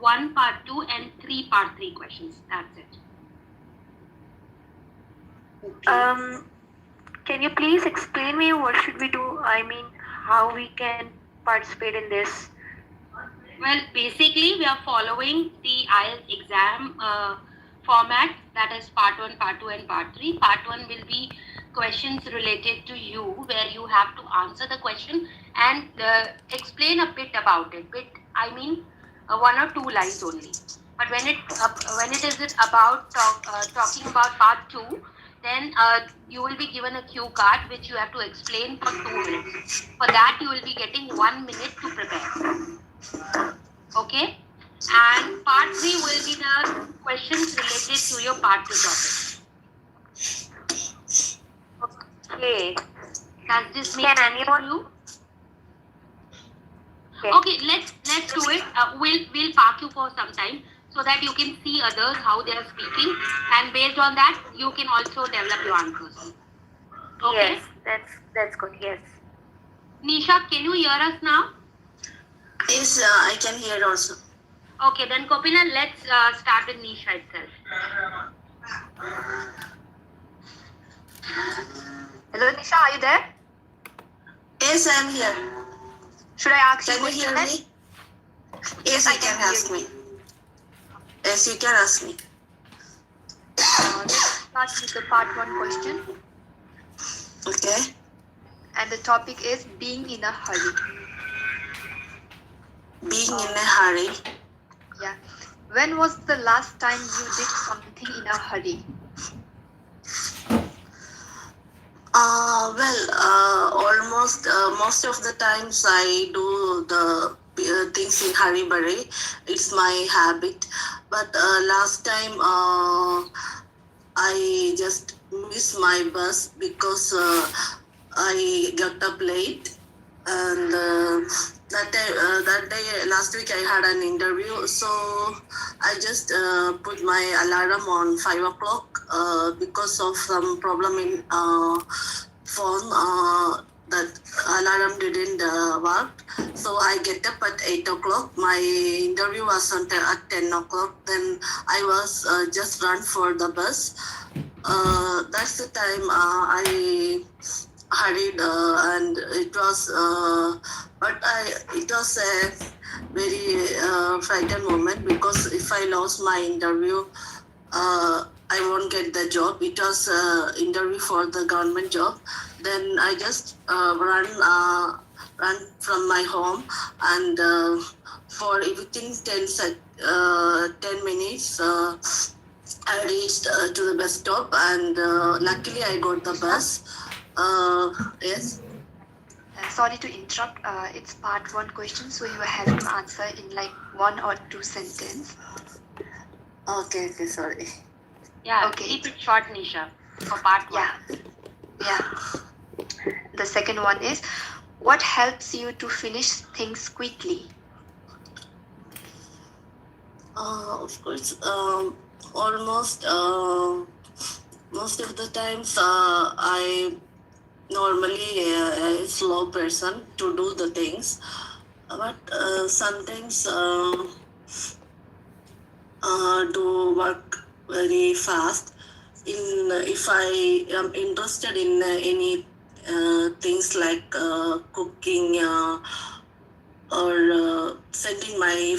1 part 2 and 3 part 3 questions. That's it. Okay. Can you please explain me what should we do? I mean, how we can participate in this? Well, basically, we are following the IELTS exam format, that is part 1, part 2 and part 3. Part 1 will be questions related to you, where you have to answer the question and explain a bit about it. I mean, 1 or 2 lines only. But when it is about talking about part 2, then you will be given a cue card which you have to explain for 2 minutes. For that, you will be getting 1 minute to prepare. Okay? And part 3 will be the questions related to your part 2 topic. Okay. Does this make Can sense anyone? to you? Okay. Okay, let's do it. We'll park you for some time so that you can see others how they are speaking, and based on that you can also develop your answers. Okay? Yes, that's good. Yes. Nisha, can you hear us now? Yes, I can hear also. Okay, then Kopila, let's start with Nisha itself. Hello, Nisha, are you there? Yes, I am here. Should I ask Can you you hear questions? me? Yes, I you can can ask hear me. Yes, you can ask me. Let's start with the part 1 question. Okay. And the topic is being in a hurry. Being in a hurry. Yeah. When was the last time you did something in a hurry? Almost most of the times I do the things in hurry burry. It's my habit. But last time I just missed my bus because I got up late, and that day last week I had an interview, so I just put my alarm on 5 o'clock because of some problem in phone. That alarm didn't work, so I get up at 8 o'clock. My interview was at 10 o'clock. Then I was just run for the bus. That's the time I hurried, and it was it was a very frightened moment, because if I lost my interview, I won't get the job. It was interview for the government job. Then I just run from my home, and for within 10 minutes I reached to the bus stop, and luckily I got the bus. Yes. Sorry to interrupt. It's part 1 question, so you have to answer in like 1 or 2 sentences. Okay, sorry. Yeah, Okay. keep it short, Nisha, for part 1. Yeah. The second one is, what helps you to finish things quickly? Of course, almost most of the times I normally a slow person to do the things, but sometimes do work very fast. If I am interested in any things like cooking or sending my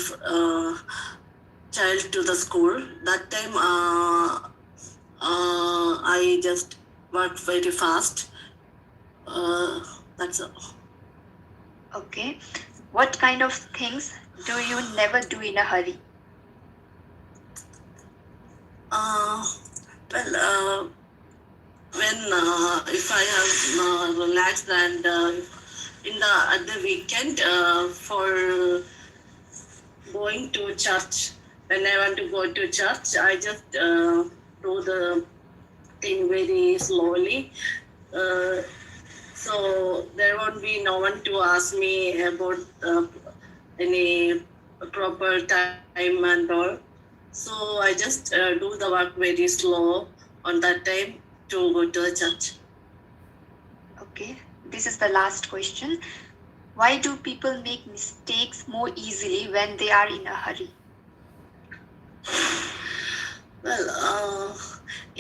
child to the school, that time I just work very fast. That's all. Okay. What kind of things do you never do in a hurry? When if I have relaxed, and at the weekend for going to church, when I want to go to church, I just do the thing very slowly. So there won't be no one to ask me about any proper time and all. So I just do the work very slow on that time to go to the church. Okay. This is the last question. Why do people make mistakes more easily when they are in a hurry? Well,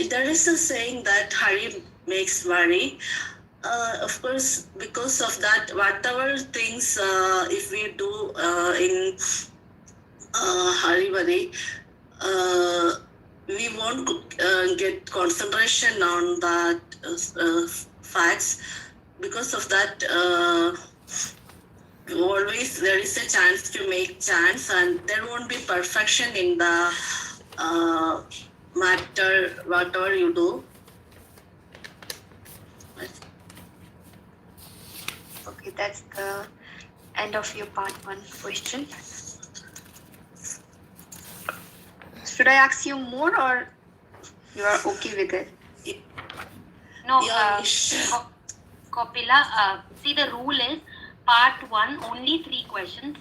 there is a saying that hurry makes worry. Of course, because of that, whatever things if we do in hurry worry, we won't get concentration on that facts. Because of that, always there is a chance to make chance, and there won't be perfection in the matter whatever you do. Okay, that's the end of your part 1 question. Should I ask you more, or you are okay with it? No, Yeah, Kopila, see, the rule is part 1 only 3 questions,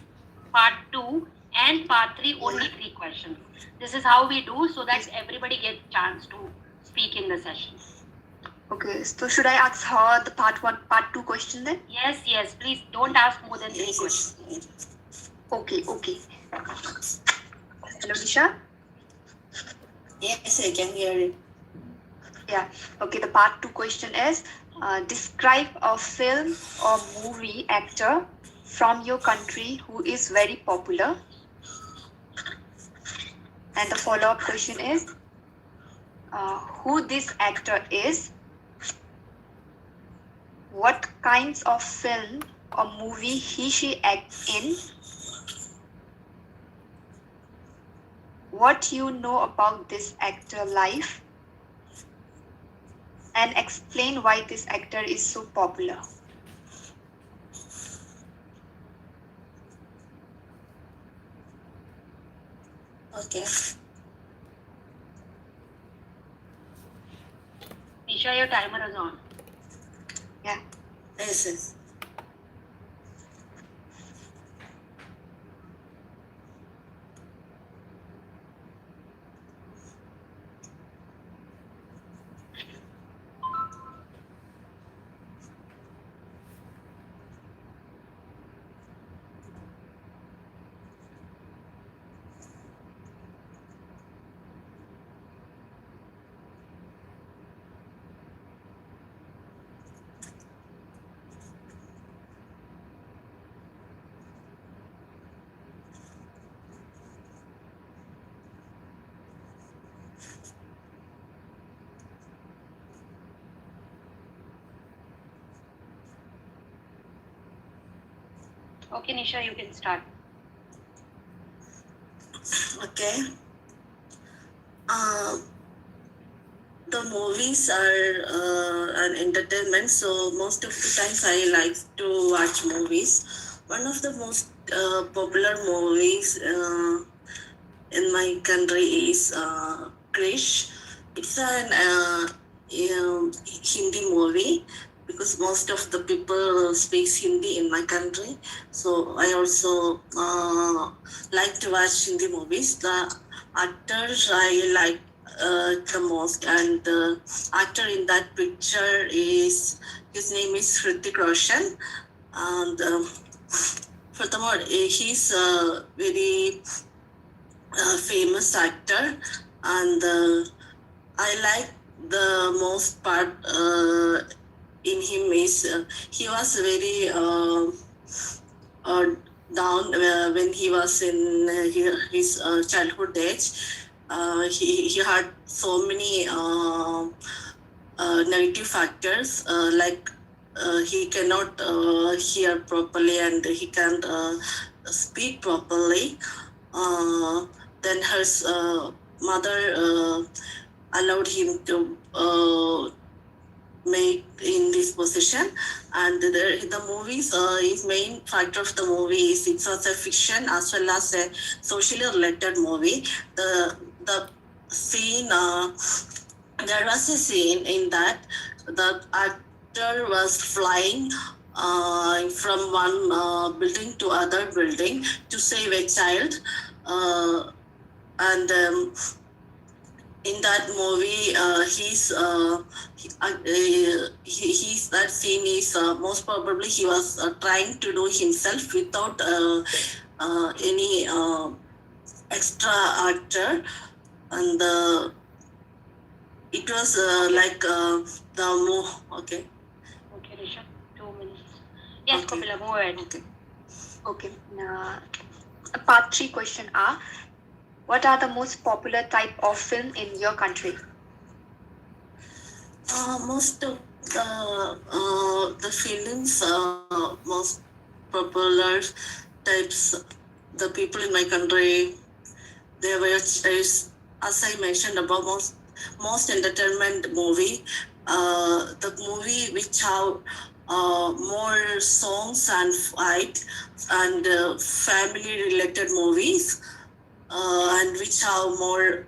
part 2 and part 3 only 3 questions. This is how we do, so that everybody gets chance to speak in the session. Okay, so should I ask her the part 1, part 2 question then? Yes, please don't ask more than 3 questions. Okay. Hello, Nisha? Yes, I can hear it. Yeah, okay, the part 2 question is, describe a film or movie actor from your country who is very popular. And the follow-up question is, who this actor is, what kinds of film or movie she acts in, what you know about this actor life, and explain why this actor is so popular. Okay. Nisha, your timer is on. Yeah. Yes. Okay, Nisha, you can start. Okay. The movies are an entertainment, so most of the times I like to watch movies. One of the most popular movies in my country is Krish. It's an Hindi movie because most of the people speaks Hindi in my country. So I also like to watch Hindi movies. The actors I like the most, and the actor in that picture is, his name is Hrithik Roshan, and furthermore he's a very famous actor, and I like the most part in him is he was very down when he was in his childhood age. He had so many negative factors, like he cannot hear properly, and he can't speak properly. Then his mother allowed him to make in this position, and the movies is main factor of the movie is it's also a fiction as well as a socially related movie. The scene there was a scene in that the actor was flying from one building to other building to save a child, and in that movie he's that scene is most probably he was trying to do himself without any extra actor. and it was like the okay. Okay, Rishu, 2 minutes. Yes, Okay. Kopila, move ahead. Okay. Okay. Part 3 question are, what are the most popular type of film in your country? Most of the films, most popular types, the people in my country, they were, as I mentioned above, most entertainment movie, the movie which have more songs and fight and family related movies, and which have more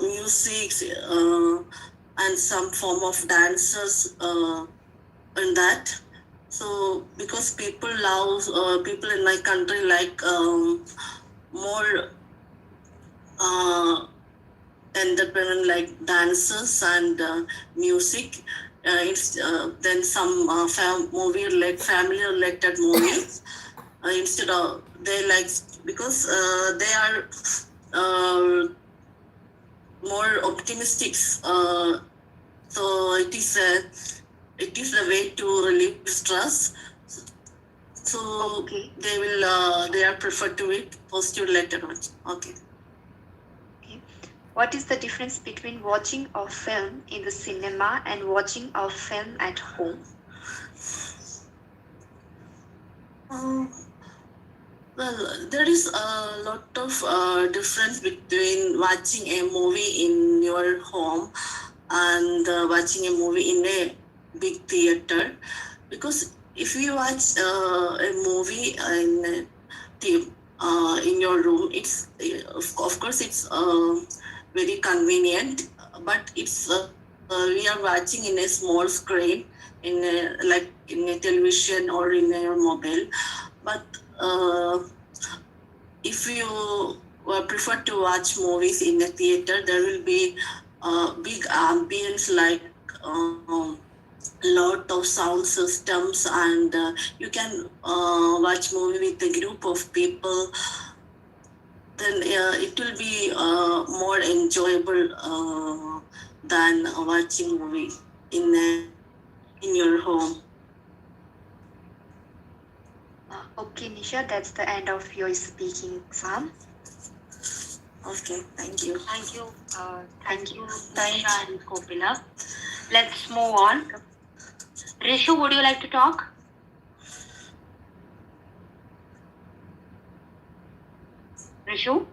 music and some form of dances in that. So because people love, people in my country like more entertainment like dances and music. Then some movie like family related movies. Instead of they like, because they are more optimistic. So it is a way to relieve stress. So Okay. they are preferred to it positive related ones. Okay. Okay. What is the difference between watching a film in the cinema and watching a film at home? Well, there is a lot of difference between watching a movie in your home and watching a movie in a big theater, because if you watch a movie in your room, it's of course it's very convenient, but it's we are watching in a small screen in like in a television or in a mobile, but if you prefer to watch movies in a theater, there will be big ambience like lot of sound systems, and you can watch movie with a group of people. Then it will be more enjoyable than watching movie in your home. Okay, Nisha, that's the end of your speaking, Sam. Okay, thank you. Thank you. Thank you. Nisha and Kopila. Let's move on. Rishu, would you like to talk? Rishu?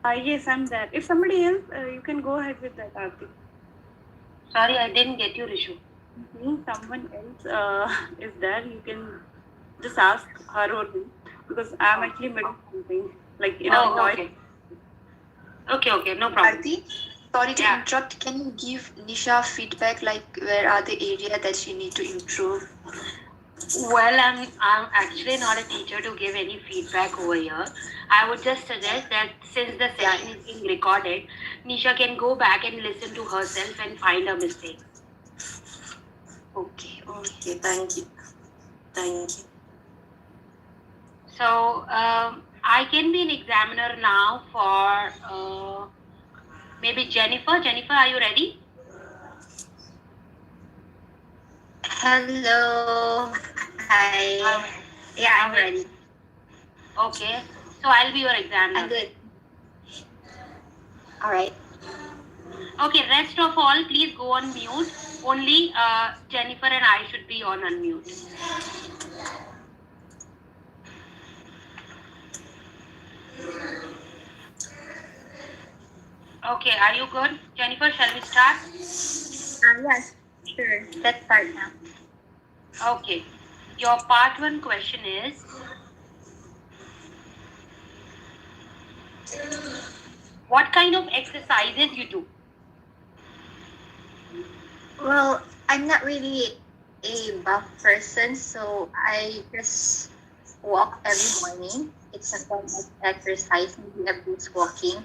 Yes, I'm there. If somebody else, you can go ahead with that, Arti. Sorry, I didn't get you, Rishu. Someone else is there, you can just ask her or him, because I'm actually mid of something, like okay. Okay, no problem. Arti, sorry to interrupt. Can you give Nisha feedback, like where are the area that she need to improve? Well, I'm actually not a teacher to give any feedback over here. I would just suggest that since the session is being recorded, Nisha can go back and listen to herself and find her mistakes. Okay. Okay, thank you. Thank you. So I can be an examiner now for maybe Jennifer. Jennifer, are you ready? Hello. Hi. Yeah, I'm ready. Okay. So I'll be your examiner. I'm good. All right. Okay, rest of all, please go on mute. Only Jennifer and I should be on unmute. Okay, are you good? Jennifer, shall we start? Yes, sure. Let's start now. Okay. Your part 1 question is, what kind of exercises you do? Well, I'm not really a buff person, so I just walk every morning. It's a form of exercise, maybe a brisk walking.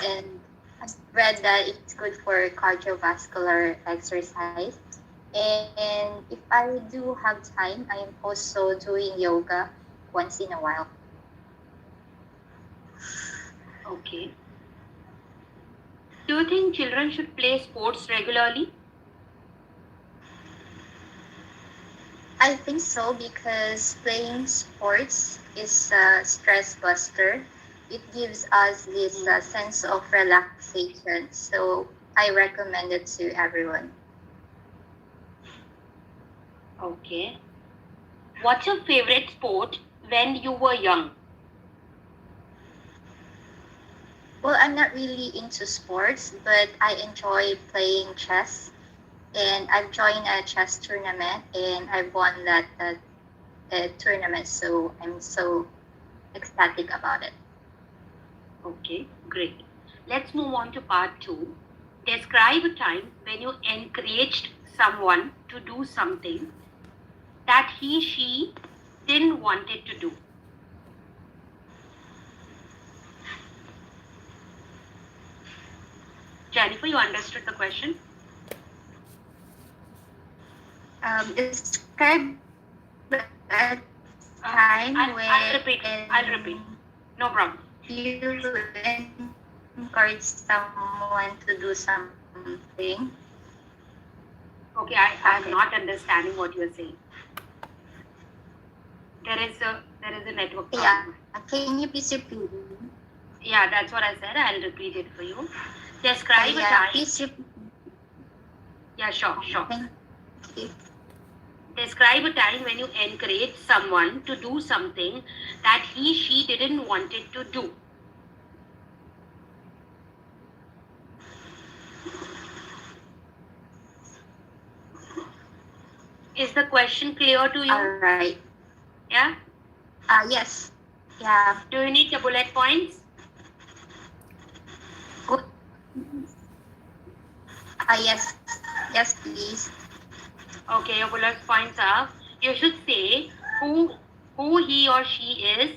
And I've read that it's good for cardiovascular exercise. And if I do have time, I am also doing yoga once in a while. Okay. Do you think children should play sports regularly? I think so because playing sports is a stress buster. It gives us this sense of relaxation. So I recommend it to everyone. Okay. What's your favorite sport when you were young? Well, I'm not really into sports, but I enjoy playing chess. And I've joined a chess tournament and I won that tournament. So I'm so ecstatic about it. Okay, great. Let's move on to part 2. Describe a time when you encouraged someone to do something that she didn't want it to do. Jennifer, you understood the question? Describe a time I'll repeat. No problem. You encourage someone to do something. Okay, I'm not understanding what you're saying. There is a network problem. Yeah. Can you please repeat? Yeah, that's what I said. I'll repeat it for you. Describe a Yeah, time. please repeat. Yeah, sure. Thank you. Describe a time when you encouraged someone to do something that she didn't want it to do. Is the question clear to you? All right. Yeah? Yes. Yeah. Do you need the bullet points? Good. Yes. Yes, please. Okay, your bullet points are, you should say who he or she is,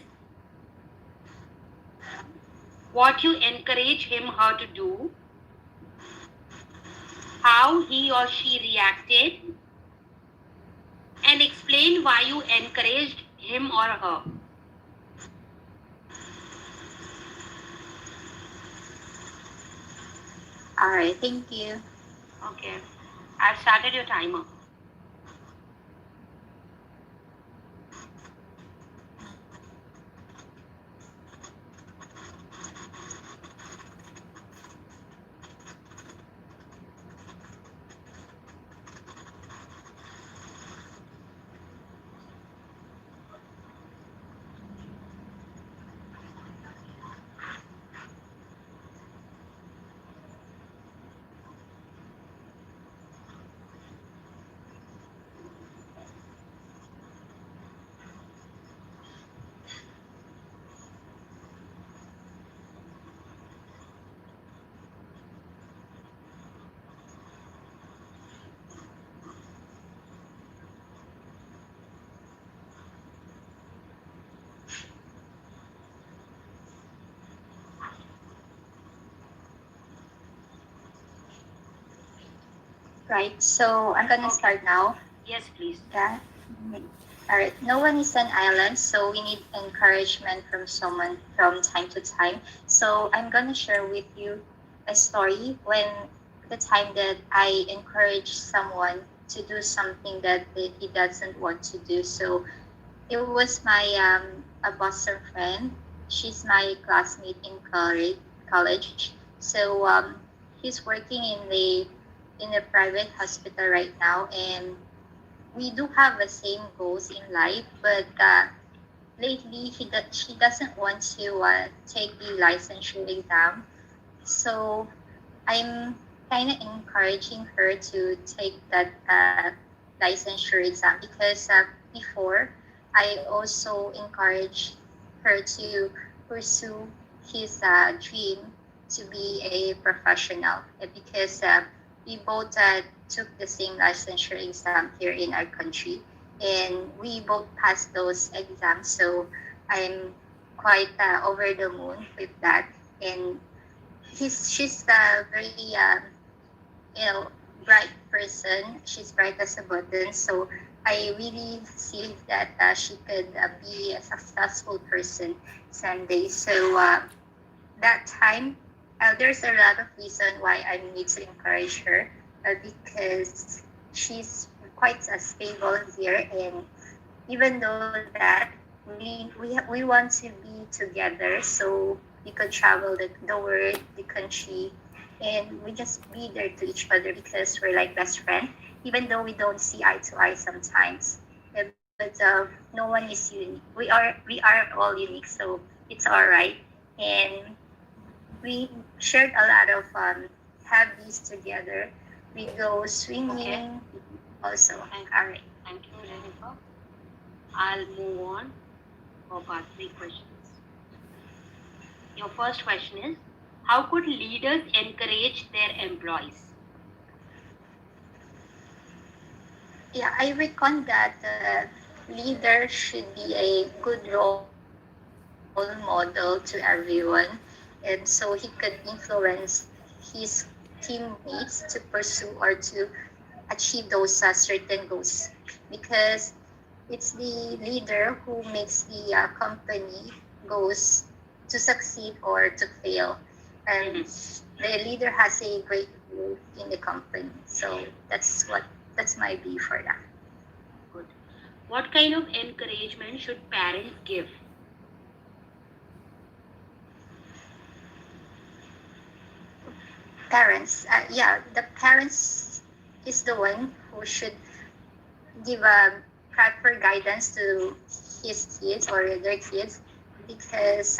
what you encourage him her to do, how he or she reacted, and explain why you encouraged him or her. All right. Thank you. Okay. I've started your timer. Right. So I'm gonna start now. Yes, please. Yeah. All right. No one is an island, so we need encouragement from someone from time to time. So I'm gonna share with you a story when the time that I encouraged someone to do something that he doesn't want to do. So it was my a Boston friend. She's my classmate in college. So he's working in a private hospital right now, and we do have the same goals in life. But lately, she doesn't want to take the licensure exam. So I'm kind of encouraging her to take that licensure exam because before I also encouraged her to pursue his dream to be a professional because we both took the same licensure exam here in our country and we both passed those exams. So I'm quite over the moon with that. And she's a very bright person. She's bright as a button. So I really see that she could be a successful person someday. So that time there's a lot of reason why I need to encourage her because she's quite stable here, and even though that we want to be together so we could travel the world, the country, and we just be there to each other because we're like best friend, even though we don't see eye to eye sometimes. But no one is unique. We are all unique, so it's all right. And we shared a lot of hobbies together. We go swimming also. All right. Thank you, Rebeka. I'll move on for part 3 questions. Your first question is, how could leaders encourage their employees? Yeah, I reckon that leader should be a good role model to everyone, and so he could influence his teammates to pursue or to achieve those certain goals, because it's the leader who makes the company goes to succeed or to fail, and the leader has a great role in the company. So that's my view for that. Good. What kind of encouragement should parents give? Parents, the parents is the one who should give a proper guidance to his kids or their kids, because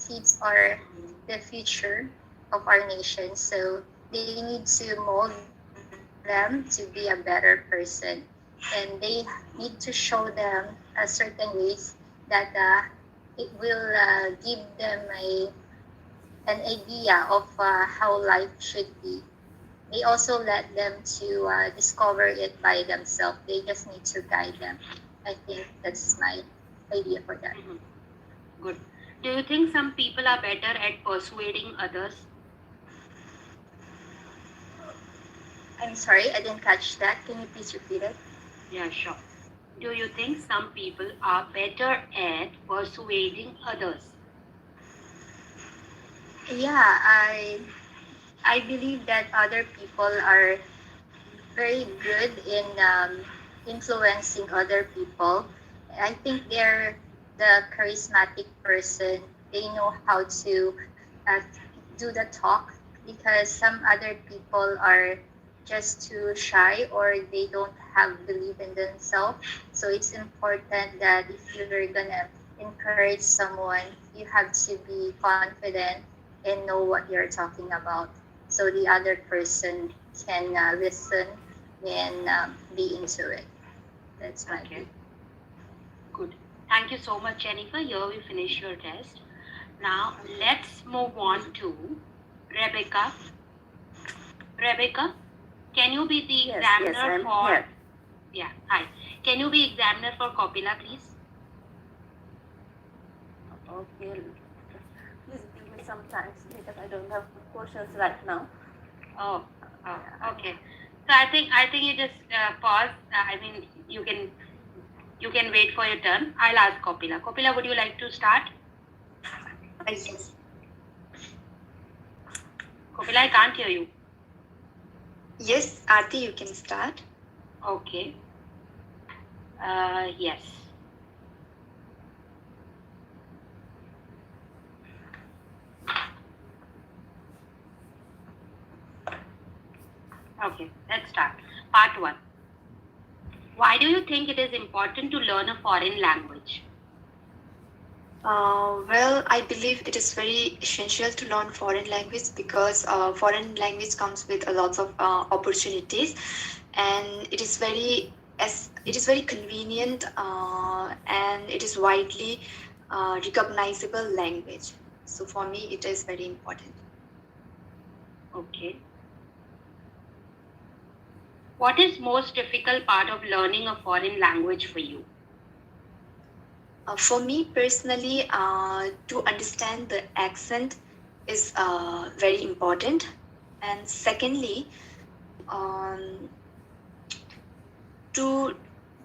kids are the future of our nation. So they need to mold them to be a better person, and they need to show them certain ways that it will give them an idea of how life should be. They also let them to discover it by themselves. They just need to guide them. I think that's my idea for that. Good. Do you think some people are better at persuading others? I'm sorry, I didn't catch that. Can you please repeat it? Yeah, sure. Do you think some people are better at persuading others? Yeah, I believe that other people are very good in influencing other people. I think they're the charismatic person. They know how to uh, do the talk, because some other people are just too shy or they don't have belief in themselves. So it's important that if you're gonna encourage someone, you have to be confident and know what you're talking about, so the other person can listen and be into it. That's my view. Good. Thank you so much, Jennifer. Here we finish your test. Now let's move on to Rebeka. Rebeka, can you be the examiner for? Here. Yeah. Hi. Can you be examiner for Kopila, please? Okay. Please give me some time because I don't have questions right now. Oh, okay. So I think you just pause. I mean, you can wait for your turn. I'll ask Kopila. Kopila, would you like to start? Yes. Kopila, I can't hear you. Yes, Arti, you can start. Okay. Yes. Okay, let's start. Part 1. Why do you think it is important to learn a foreign language? Well, I believe it is very essential to learn foreign language because foreign language comes with a lot of opportunities, and it is very convenient, and it is widely recognizable language. So for me, it is very important. Okay. What is most difficult part of learning a foreign language for you? For me personally, to understand the accent is very important. And secondly, um, to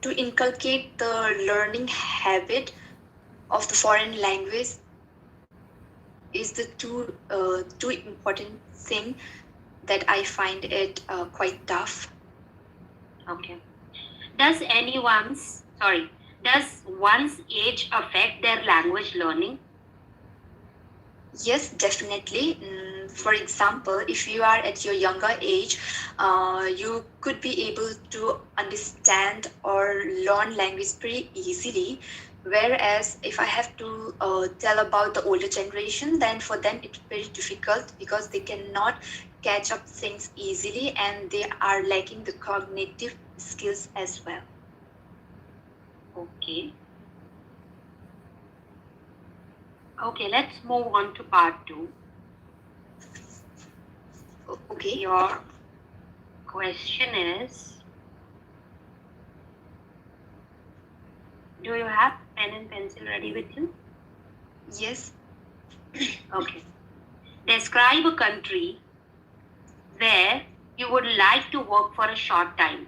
inculcate the learning habit of the foreign language is the two important thing that I find it quite tough. Okay. Does one's age affect their language learning? Yes, definitely. For example, if you are at your younger age, you could be able to understand or learn language pretty easily. Whereas if I have to tell about the older generation, then for them it's very difficult because they cannot catch up things easily and they are lacking the cognitive skills as well. Okay. Okay, let's move on to part 2. Okay. Your question is, do you have pen and pencil ready with you? Yes. Okay. Describe a country where you would like to work for a short time.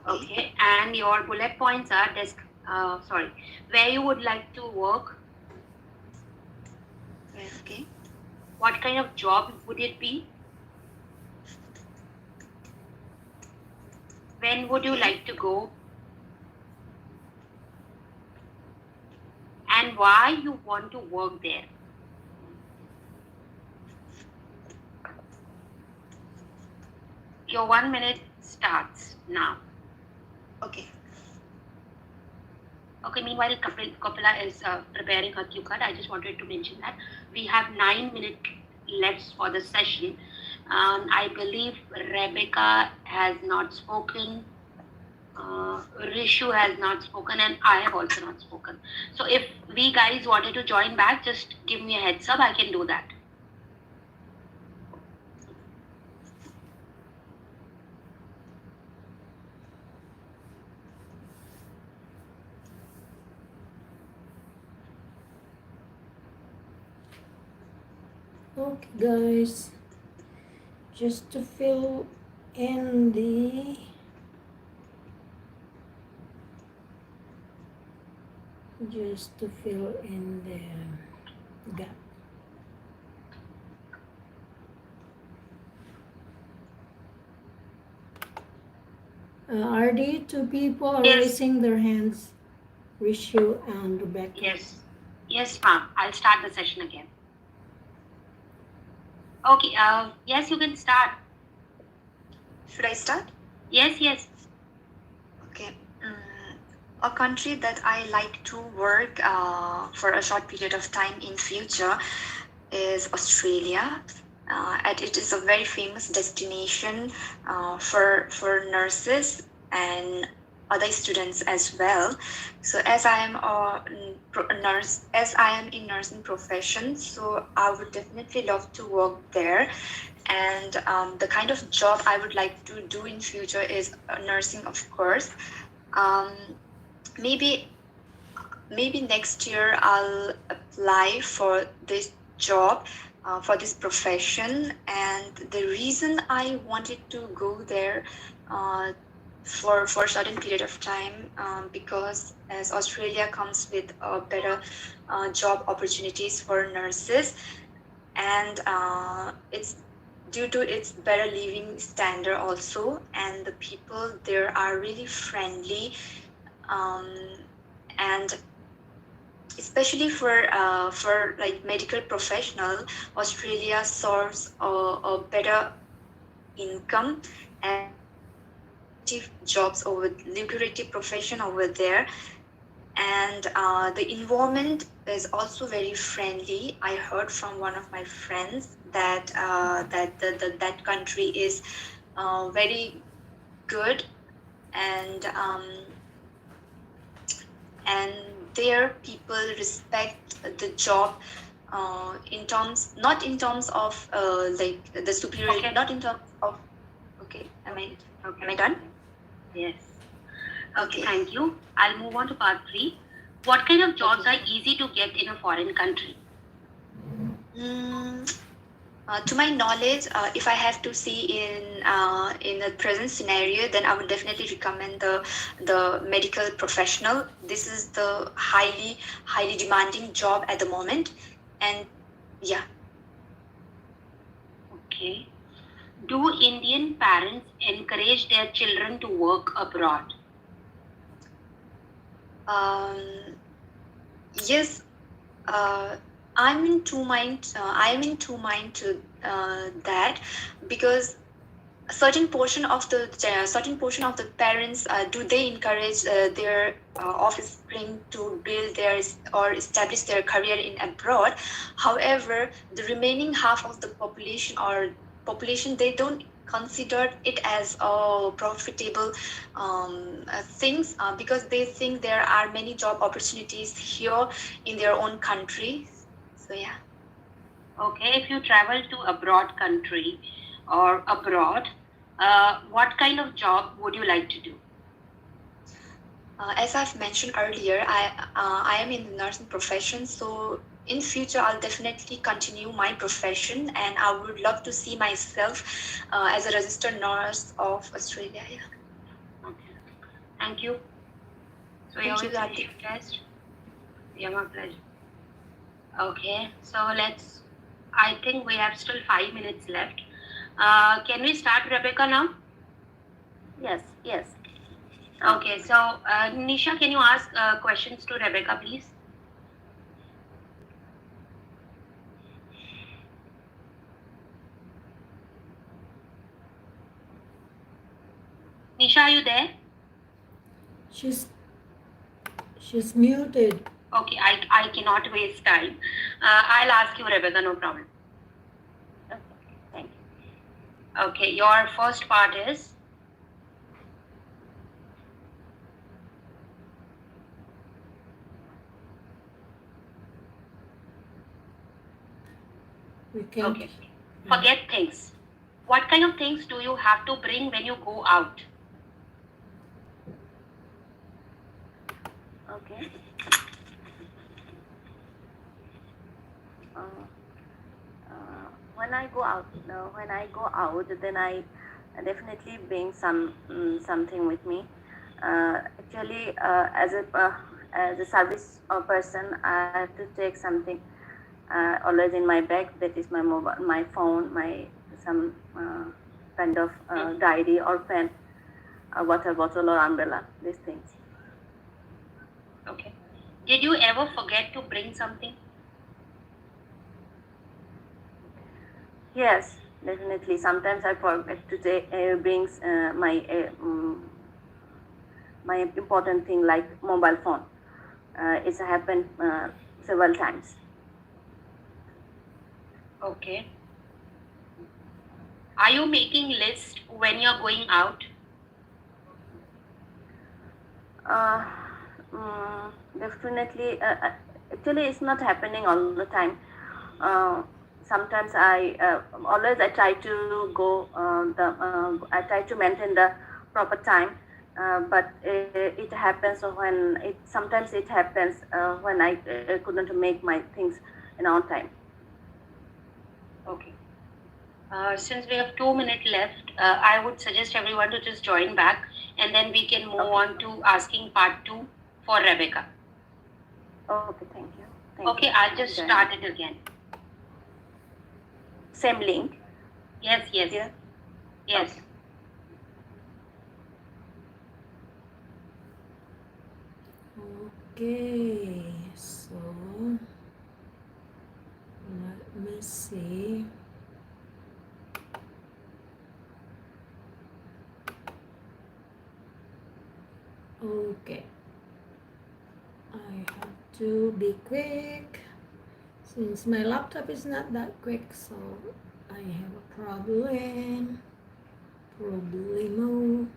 Okay. And your bullet points are where you would like to work. Okay. What kind of job would it be? When would you like to go? And why you want to work there? Your 1 minute starts now. Okay. Okay, meanwhile, Kopila is preparing her cue card. I just wanted to mention that we have 9 minutes left for the session. I believe Rebeka has not spoken, Rishu has not spoken, and I have also not spoken. So if we guys wanted to join back, just give me a heads up, I can do that. Okay, guys, just to fill in the gap. Arti, 2 people are Yes. raising their hands. Rishu and Rebeka. Yes, ma'am. I'll start the session again. Okay, yes, you can start. Should I start? Yes. Okay. A country that I like to work for a short period of time in future is Australia. And it is a very famous destination for nurses and other students as well. So as I am a nurse, as I am in nursing profession, so I would definitely love to work there. And the kind of job I would like to do in future is nursing, of course. Maybe next year I'll apply for this job, for this profession. And the reason I wanted to go there for a certain period of time, because as Australia comes with better job opportunities for nurses, and it's due to its better living standard also, and the people there are really friendly, and especially for like medical professional, Australia serves a better income and lucrative profession over there. And the environment is also very friendly. I heard from one of my friends that that country is very good, and their people respect the job in terms, not in terms of like the superiority, Okay. not in terms of. Okay, am I done? Yes. Okay, thank you. I'll move on to part 3. What kind of jobs are easy to get in a foreign country? To my knowledge, if I have to see in the present scenario, then I would definitely recommend the medical professional. This is the highly demanding job at the moment, and yeah. Okay. Do Indian parents encourage their children to work abroad? Yes, I'm in two mind. I'm in two mind to that, because a certain portion of the parents, do they encourage their offspring to build their or establish their career in abroad. However, the remaining half of the population, they don't consider it as a profitable things, because they think there are many job opportunities here in their own country. So yeah. Okay, if you travel to a broad country or abroad, what kind of job would you like to do? As I've mentioned earlier, I am in the nursing profession, so in future I'll definitely continue my profession, and I would love to see myself as a registered nurse of Australia. Yeah. Okay. Thank you. So Thank you, you're Arti. test. Yeah, my pleasure. Okay, so I think we have still 5 minutes left. Can we start, Rebeka, now? Yes, yes. Okay, so Nisha, can you ask questions to Rebeka, please? Nisha, are you there? She's muted. Okay, I cannot waste time. I'll ask you, Rebeka, no problem. Okay, thank you. Okay, your first part is We can't. okay. Forget things. What kind of things do you have to bring when you go out? Okay. When I go out, then I definitely bring something with me. Actually, as a service person, I have to take something always in my bag. That is my mobile, my phone, my some kind of diary or pen, a water bottle or umbrella. These things. Okay. Did you ever forget to bring something? Yes, definitely. Sometimes I forget to bring my important thing like mobile phone. It's happened several times. Okay. Are you making list when you're going out? Definitely. Actually, it's not happening all the time. Sometimes always I try to go I try to maintain the proper time, but it happens when sometimes it happens when I couldn't make my things in on time. Okay. Since we have 2 minutes left, I would suggest everyone to just join back, and then we can move on to asking part 2 for Rebeka. Okay, thank you. Okay, I'll just start it again. Same link. Yes. Yeah. Yes. Okay, so let me see. Okay, I have to be quick since my laptop is not that quick, so I have a problemo.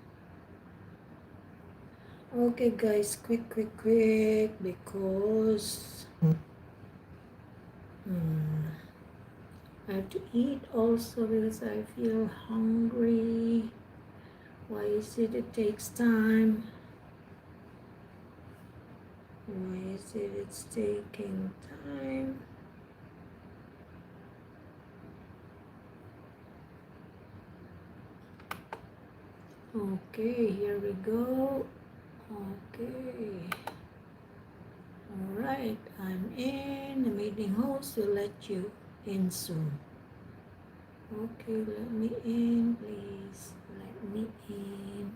Okay guys, quick because I have to eat also because I feel hungry. Why is it takes time? Why is it's taking time? Okay, here we go. Okay. Alright, I'm in. The meeting host will let you in soon. Okay, let me in, please. Let me in.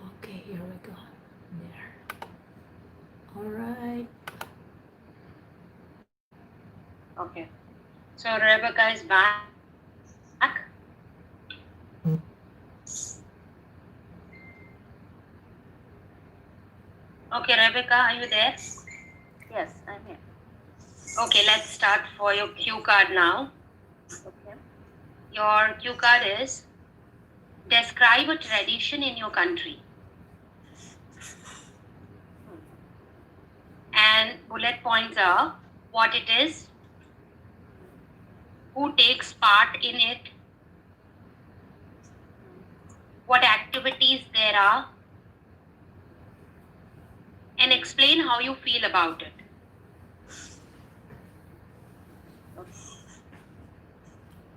Okay, here we go. There. Alright. Okay. So Rebeka is back. Okay, Rebeka, are you there? Yes, I'm here. Okay, let's start for your cue card now. Okay. Your cue card is describe a tradition in your country. And bullet points are what it is, who takes part in it, what activities there are, and explain how you feel about it.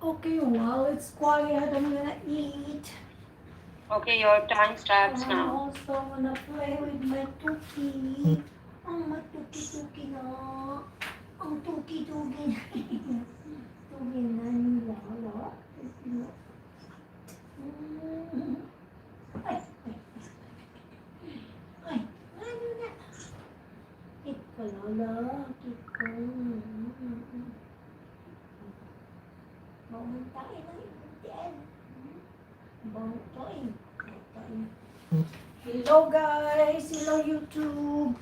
Okay, while it's quiet, I'm gonna eat. Okay, your time starts I'm now. also gonna play with my Tuki. Oh, my Tuki na. Ang Tuki. Tuki na nila. Ay, ay, ano na? Ika lala, ika. Mamuntain na yung Mamuntain. Hello guys, hello YouTube.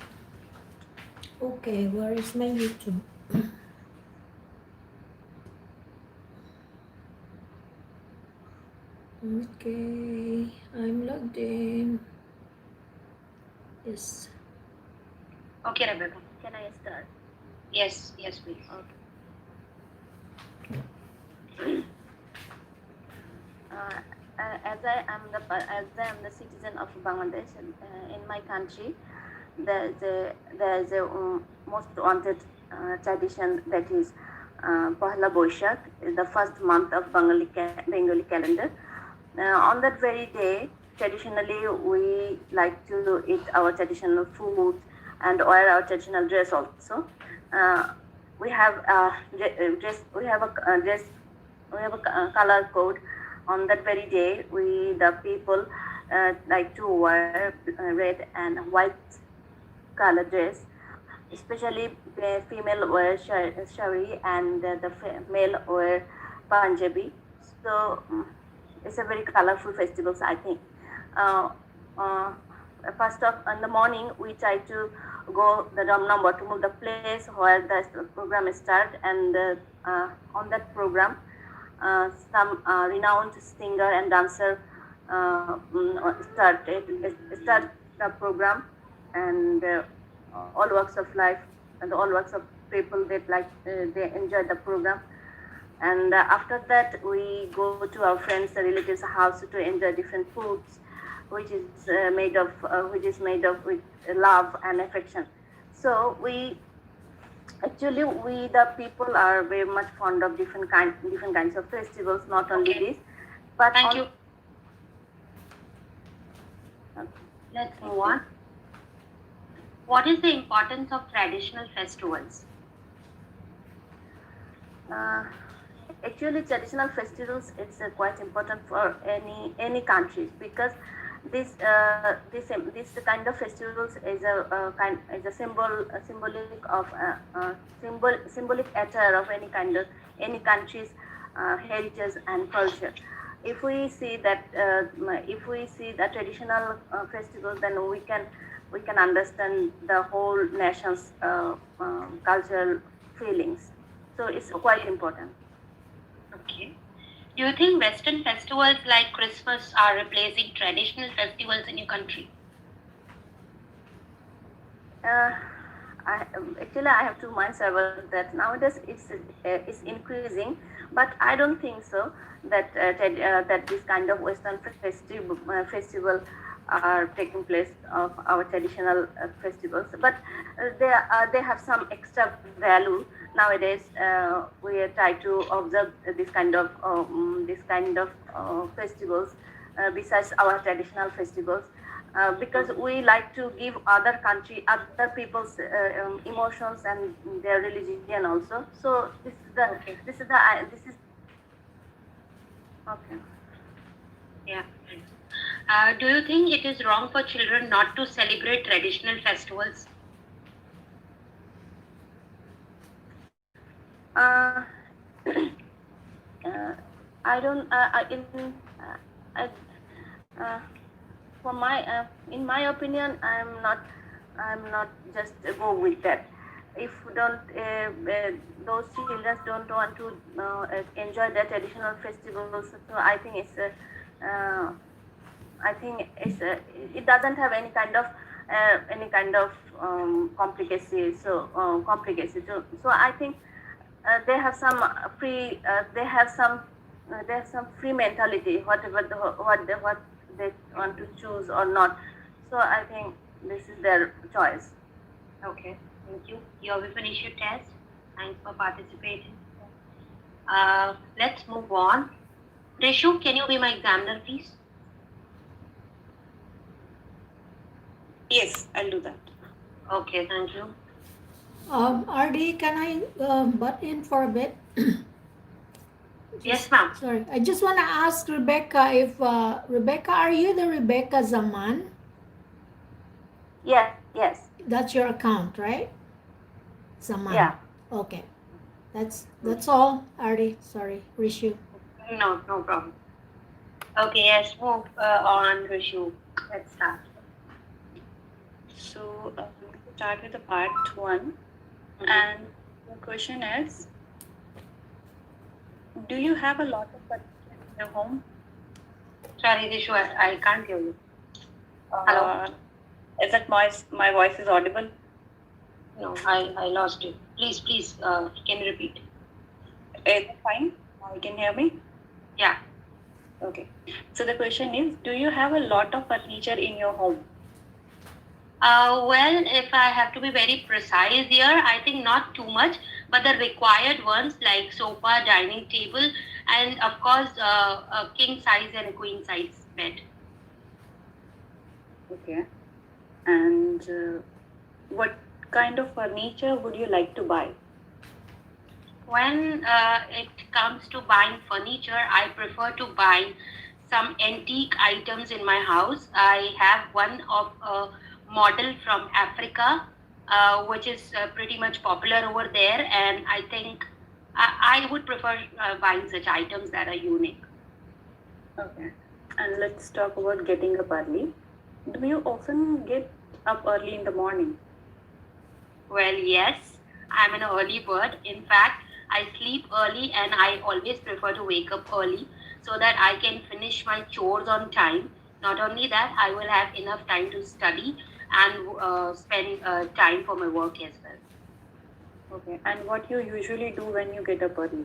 Okay, where is my YouTube? Okay, I'm logged in. Yes. Okay, Rebeka. Can I start? Yes, please. Okay. As I am the citizen of Bangladesh, in my country, there is a most wanted tradition, that is Pahla Boishakh, the first month of Bengali calendar. On that very day, traditionally we like to eat our traditional food and wear our traditional dress also. We have a dress. We have a dress. We have a color code. On that very day, the people like to wear red and white color dress. Especially the female wear shari and the male wear Punjabi. So it's a very colorful festival, I think. Uh, uh, First off, in the morning, we try to go the drum number to move the place where the program starts, and on that program, some renowned singer and dancer start the program, and all walks of life and all walks of people, they enjoy the program. And after that, we go to our friends, relatives' house to enjoy different foods, which is made of with love and affection. So the people are very much fond of different kinds of festivals. Not only Okay. this, but Thank you. Let's move on. What is the importance of traditional festivals? Actually, traditional festivals is quite important for any countries, because this kind of festivals is a symbolic of symbolic attire of any country's heritage and culture. If we see the traditional festivals, then we can understand the whole nation's cultural feelings. So it's quite important. Okay. Do you think Western festivals like Christmas are replacing traditional festivals in your country? I have two minds about that. Nowadays, it's increasing, but I don't think so that that this kind of Western festival are taking place of our traditional festivals, but they have some extra value nowadays. We try to observe this kind of festivals besides our traditional festivals, because we like to give other people's emotions and their religion also. So Okay. this is okay. Yeah. Do you think it is wrong for children not to celebrate traditional festivals? Uh, I don't. I, uh, for my in my opinion, I'm not just go with that. If don't those children don't want to enjoy their traditional festivals, so uh, I think it doesn't have any kind of complicacy. So I think they have some they have some free mentality, what they want to choose or not. So I think this is their choice. Okay, thank you. You have finished your test. Thanks for participating. Let's move on. Rishu, can you be my examiner, please? Yes, I'll do that. Okay, thank you. Arti, can I butt in for a bit? Yes, ma'am. Sorry, I just want to ask Rebeka if Rebeka, are you the Rebeka Zaman? Yes. That's your account, right? Zaman. Yeah. Okay. That's all, Arti. Sorry, Rishu. No, no problem. Okay, yes, move on, Rishu. Let's start. So we'll start with the part one. Mhm. And the question is, do you have a lot of furniture in your home? Sorry, Rishu, I can't hear you. Hello? Is that my voice is audible? No, I lost you. Please, can you repeat? Is it fine? Now you can hear me? Yeah. Okay. So the question is, do you have a lot of furniture in your home? Well, if I have to be very precise here, I think not too much, but the required ones like sofa, dining table, and of course, a king size and a queen size bed. Okay. And what kind of furniture would you like to buy? When it comes to buying furniture, I prefer to buy some antique items in my house. I have one of a model from Africa, which is pretty much popular over there, and I think I would prefer buying such items that are unique. Okay. And let's talk about getting up early. Do you often get up early in the morning? Well, yes, I'm an early bird. In fact, I sleep early and I always prefer to wake up early so that I can finish my chores on time. Not only that, I will have enough time to study and spend time for my work as well. Okay. And what you usually do when you get up early?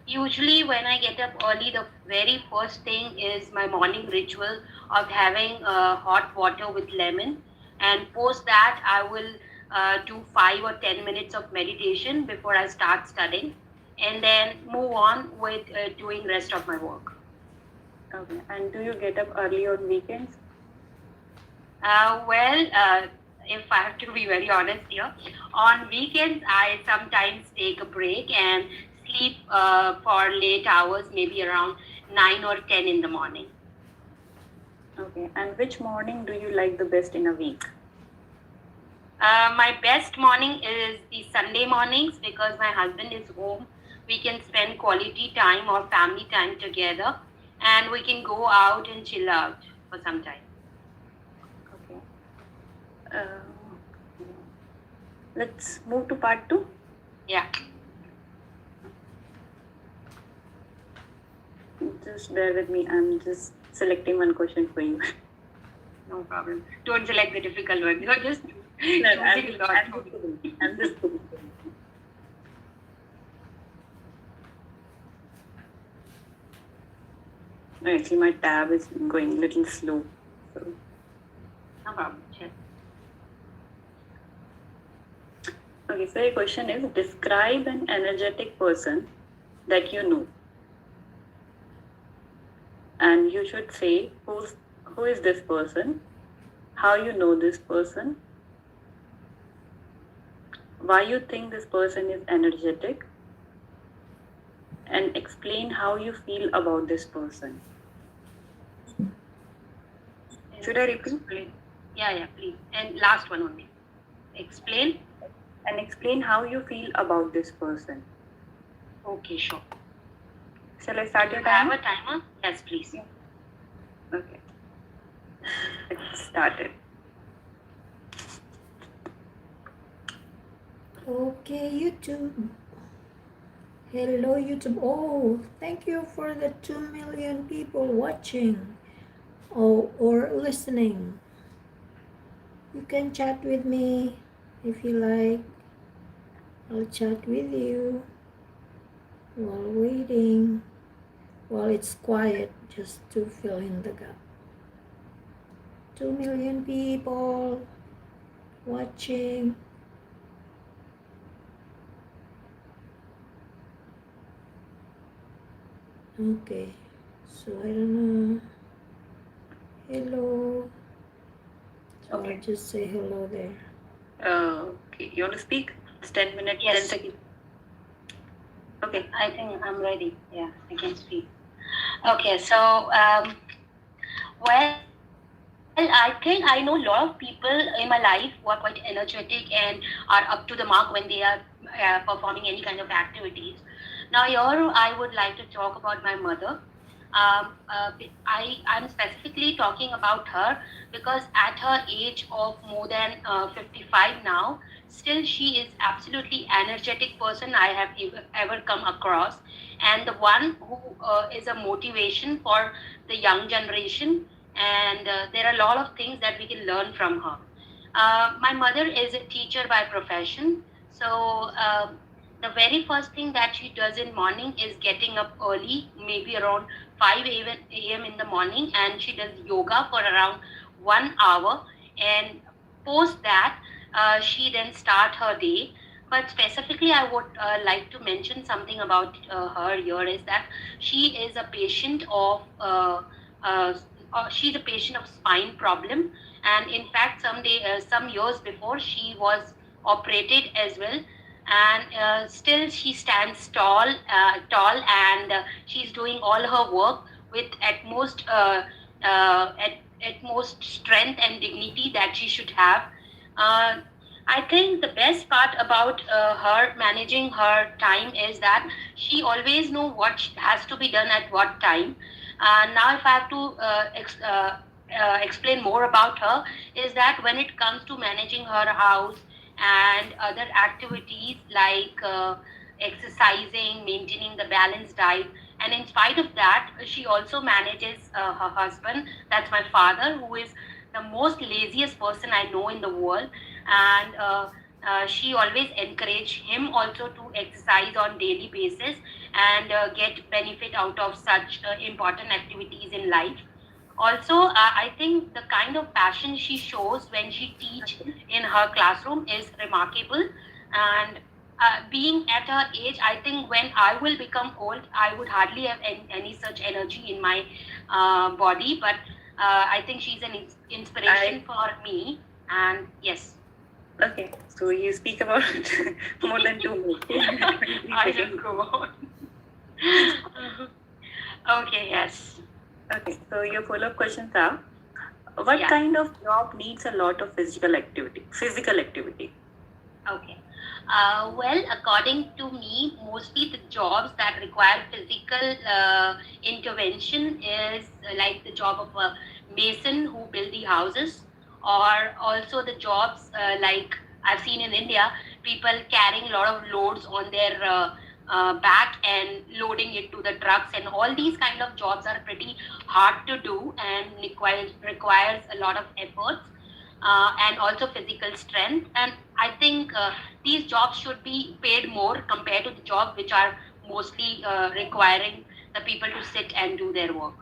Usually, when I get up early, the very first thing is my morning ritual of having hot water with lemon. And post that, I will do 5 or 10 minutes of meditation before I start studying, and then move on with doing rest of my work. Okay. And do you get up early on weekends? Well, if I have to be very honest here, on weekends I sometimes take a break and sleep for late hours, maybe around 9 or 10 in the morning. Okay. And which morning do you like the best in a week? My best morning is the Sunday mornings because my husband is home. We can spend quality time or family time together, and we can go out and chill out for some time. Okay. Let's move to part two. Yeah. Just bear with me. I'm just selecting one question for you. No problem. Don't select the difficult one. You're just No, choosing a lot. I'm just kidding. Actually, my tab is going a little slow. So, No problem. Sure. okay, so your question is describe an energetic person that you know. And you should say who is this person, how you know this person, why you think this person is energetic, and explain how you feel about this person. Should I repeat? Explain. Yeah, please. And last one only. Explain. And explain how you feel about this person. Okay, sure. Shall I start Do your you have timer? a timer? Yes, please. Okay. Let's start it. Okay, YouTube. Hello, YouTube. Oh, thank you for the 2 million people watching or listening. You can chat with me if you like. I'll chat with you while waiting, while it's quiet, just to fill in the gap. 2 million people watching. Okay, so I don't know. Hello. So Okay. I'll just say hello there. Okay. You want to speak? It's 10 minutes, Yes. 10 seconds. Okay. I think I'm ready. Yeah, I can speak. Okay, so well, I think I know a lot of people in my life who are quite energetic and are up to the mark when they are performing any kind of activities. Now, here I would like to talk about my mother. I'm specifically talking about her because at her age of more than 55 now, still she is absolutely energetic person I have ever come across, and the one who is a motivation for the young generation. And there are a lot of things that we can learn from her. My mother is a teacher by profession, so the very first thing that she does in morning is getting up early, maybe around 5 a.m. in the morning, and she does yoga for around 1 hour. And post that, she then start her day. But specifically, I would like to mention something about her here is that she is a patient of uh, she's a patient of spine problem, and in fact, some years before, she was operated as well, and still she stands tall, and she's doing all her work with at most strength and dignity that she should have. uh, I think the best part about her managing her time is that she always know what has to be done at what time. Now, if I have to explain more about her, is that when it comes to managing her house and other activities like exercising, maintaining the balanced diet, and in spite of that, she also manages her husband. That's my father, who is the most laziest person I know in the world, and she always encourage him also to exercise on daily basis and get benefit out of such important activities in life. Also, I think the kind of passion she shows when she teach in her classroom is remarkable. And being at her age, I think when I will become old, I would hardly have any such energy in my body. But I think she's an inspiration for me. And yes. Okay. So you speak about more than 2 minutes. I will go on. Okay, yes. Okay. So your follow-up questions are: what Yeah. kind of job needs a lot of physical activity? Okay. Well, according to me, mostly the jobs that require physical intervention is like the job of a mason who build the houses, or also the jobs like I've seen in India, people carrying a lot of loads on their back and loading it to the trucks, and all these kind of jobs are pretty hard to do and requires a lot of efforts and also physical strength. And I think these jobs should be paid more compared to the jobs which are mostly requiring the people to sit and do their work.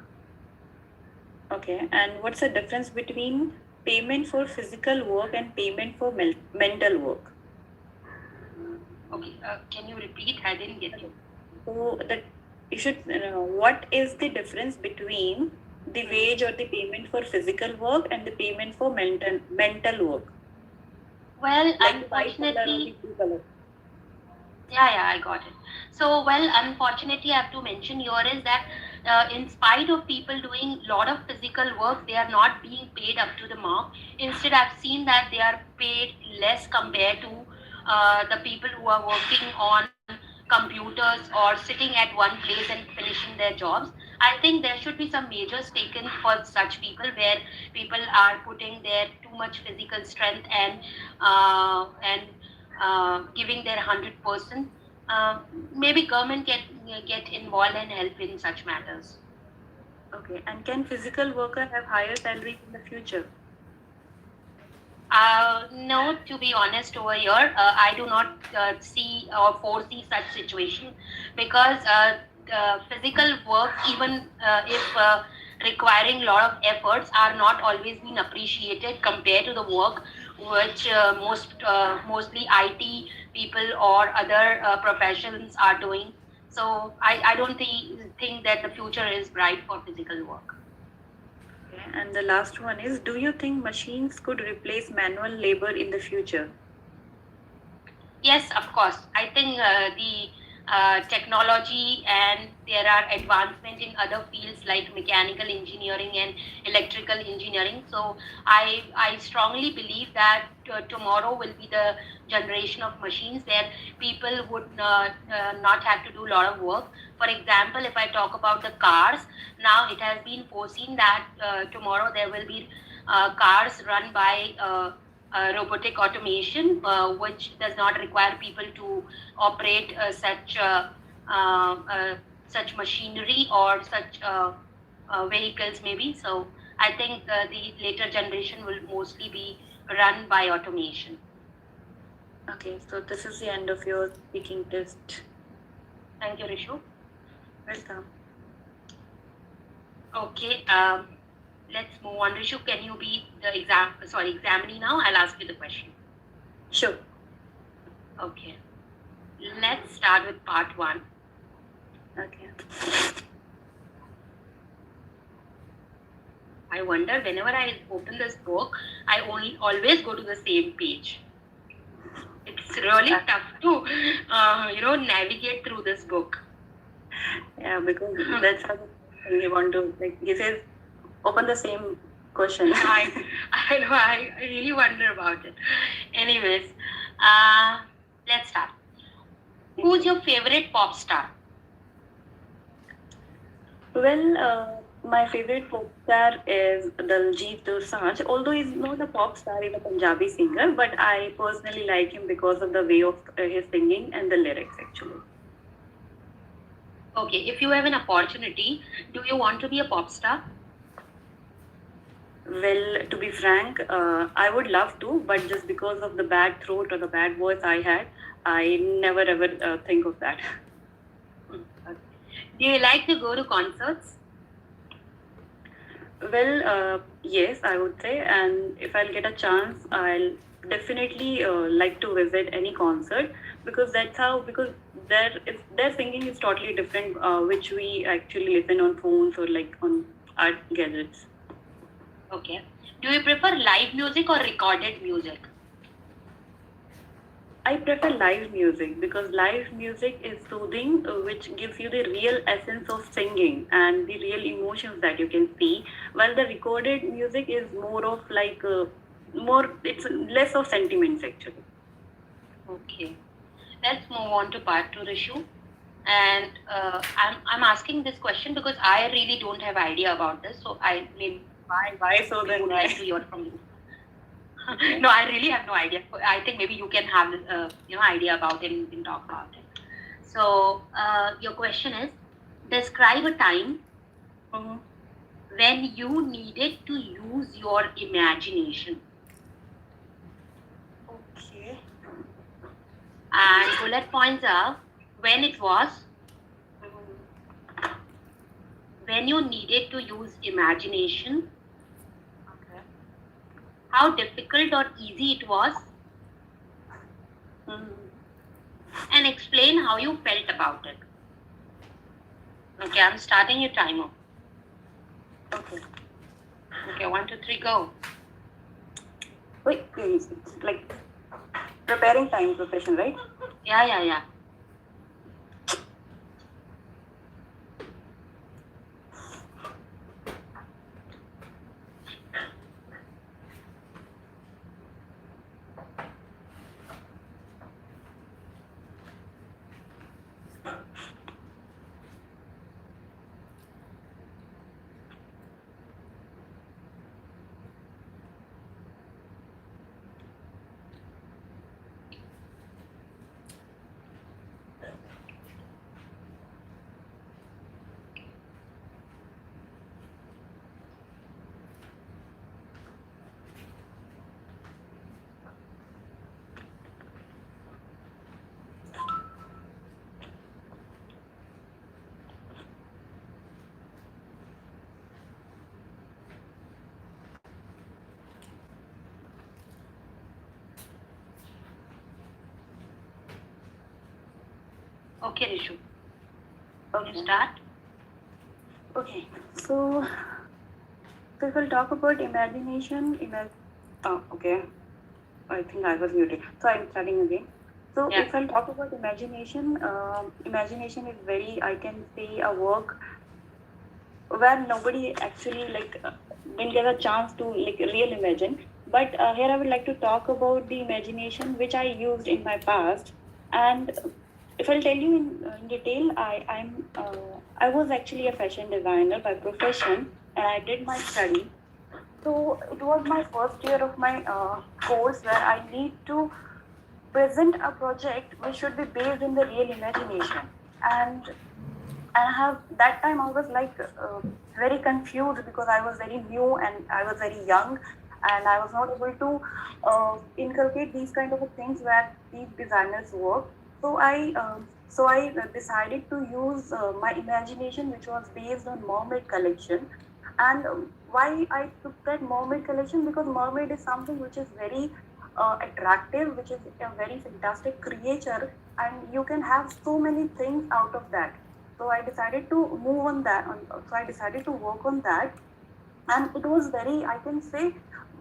Okay. And what's the difference between payment for physical work and payment for mental work? Okay, can you repeat? I didn't get you. So that you should know what is the difference between the wage or the payment for physical work and the payment for mental work. Well, Like the white collar or the unfortunately, blue collar. yeah, I got it. So, well, unfortunately, I have to mention here is that in spite of people doing a lot of physical work, they are not being paid up to the mark. Instead, I've seen that they are paid less compared to the people who are working on computers or sitting at one place and finishing their jobs. I think there should be some measures taken for such people where people are putting their too much physical strength and giving their 100%. Maybe government get involved and help in such matters. Okay. And can physical worker have higher salaries in the future? No, to be honest, over here, I do not see or foresee such situation because physical work, even if requiring a lot of efforts, are not always being appreciated compared to the work which mostly IT people or other professions are doing. So I don't think that the future is bright for physical work. Okay. And the last one is, do you think machines could replace manual labor in the future? Yes, of course. I think the technology and there are advancement in other fields like mechanical engineering and electrical engineering. So I strongly believe that tomorrow will be the generation of machines where people would not have to do a lot of work. For example, if I talk about the cars, now it has been foreseen that tomorrow there will be cars run by robotic automation, which does not require people to operate such machinery or such vehicles, maybe. So I think the later generation will mostly be run by automation. Okay. So this is the end of your speaking test. Thank you, Rishu. Welcome. Okay. Let's move on. Rishu, can you be the examinee now? I'll ask you the question. Sure. Okay. Let's start with part 1. Okay. I wonder whenever I open this book, I always go to the same page. It's really tough to navigate through this book. Yeah, because that's how you want to, like, he says, open the same question. I know. I really wonder about it. Anyways, let's start. Who's your favorite pop star? Well, my favorite pop star is Daljit Dosanjh, although he's not a pop star, he's a Punjabi singer, but I personally like him because of the way of his singing and the lyrics, actually. Okay, if you have an opportunity, do you want to be a pop star? Well, to be frank, I would love to, but just because of the bad throat or the bad voice I had, I never ever think of that. Do you like to go to concerts? Well, yes, I would say, and if I'll get a chance, I'll definitely like to visit any concert because their singing is totally different, which we actually listen on phones or like on our gadgets. Okay. Do you prefer live music or recorded music? I prefer live music because live music is soothing, which gives you the real essence of singing and the real emotions that you can see. While the recorded music is more of like it's less of sentiments actually. Okay. Let's move on to part 2, Rishu. And I'm asking this question because I really don't have idea about this. So I maybe Why so then? would like to hear from you. No, I really have no idea. I think maybe you can have idea about it and you can talk about it. So your question is, describe a time when you needed to use your imagination. Okay. And bullet points are when it was, when you needed to use imagination, Okay. how difficult or easy it was, and explain how you felt about it. Okay, I'm starting your timer. Okay. Okay, 1, 2, 3, go. Wait, it's like preparing time preparation, right? Yeah. Okay, Rishu. Okay. You start. Okay. So if we'll talk about imagination, okay. I think I was muted. So I'm starting again. So Yeah. if I'll talk about imagination, imagination is very, I can say, a work where nobody actually didn't get a chance to real imagine. But here I would like to talk about the imagination which I used in my past. And if I'll tell you in detail, I was actually a fashion designer by profession, and I did my study. So it was my first year of my course where I need to present a project which should be based in the real imagination. And I have that time I was very confused because I was very new and I was very young, and I was not able to inculcate these kind of things where these designers work. So I decided to use my imagination, which was based on mermaid collection. And why I took that mermaid collection, because mermaid is something which is very attractive, which is a very fantastic creature, and you can have so many things out of that. So I decided to move on that. So I decided to work on that, and it was very, I can say,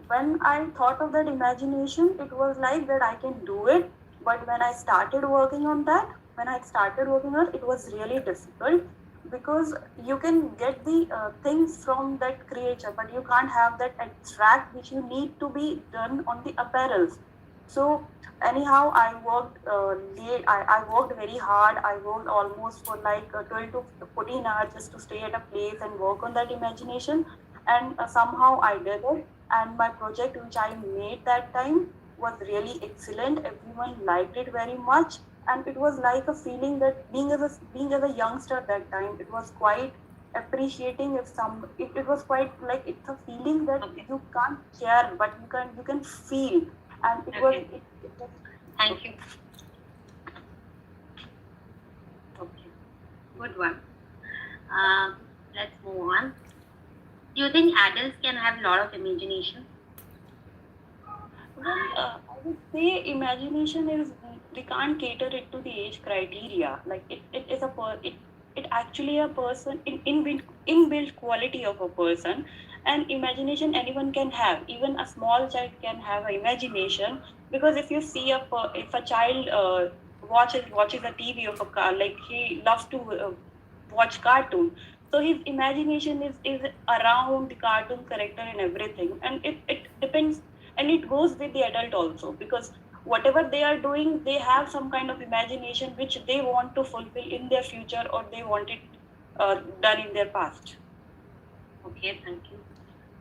when I thought of that imagination, it was like that I can do it. But when I started working on that, it was really difficult, because you can get the things from that creature, but you can't have that abstract which you need to be done on the apparels. So anyhow, I worked late. I worked very hard. I worked almost for 12 to 14 hours just to stay at a place and work on that imagination. And somehow I did it. And my project, which I made that time, was really excellent. Everyone liked it very much, and it was like a feeling that being as a youngster that time, it was quite appreciating. It was quite like, it's a feeling that you can't share, but you can feel. And it was Okay. it was Thank you. Okay. Good one. Let's move on. Do you think adults can have a lot of imagination? Well, I would say imagination is, we can't cater it to the age criteria. Like it is it actually a person inbuilt quality of a person, and imagination anyone can have. Even a small child can have an imagination, because if you see if a child watches a TV of a car, like he loves to watch cartoon, so his imagination is around the cartoon character and everything, and it depends, and it goes with the adult also, because whatever they are doing, they have some kind of imagination which they want to fulfill in their future, or they want it done in their past. Okay, thank you.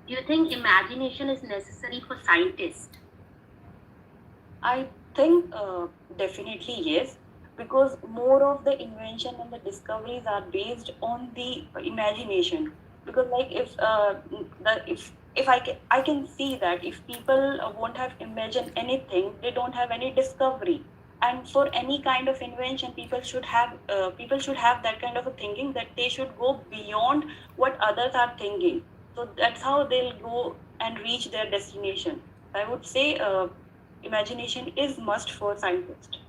Do you think imagination is necessary for scientists? I think definitely yes, because more of the invention and the discoveries are based on the imagination. Because like if I can see that if people won't have imagined anything, they don't have any discovery. And for any kind of invention, people should have that kind of a thinking, that they should go beyond what others are thinking. So that's how they'll go and reach their destination. I would say imagination is must for scientists.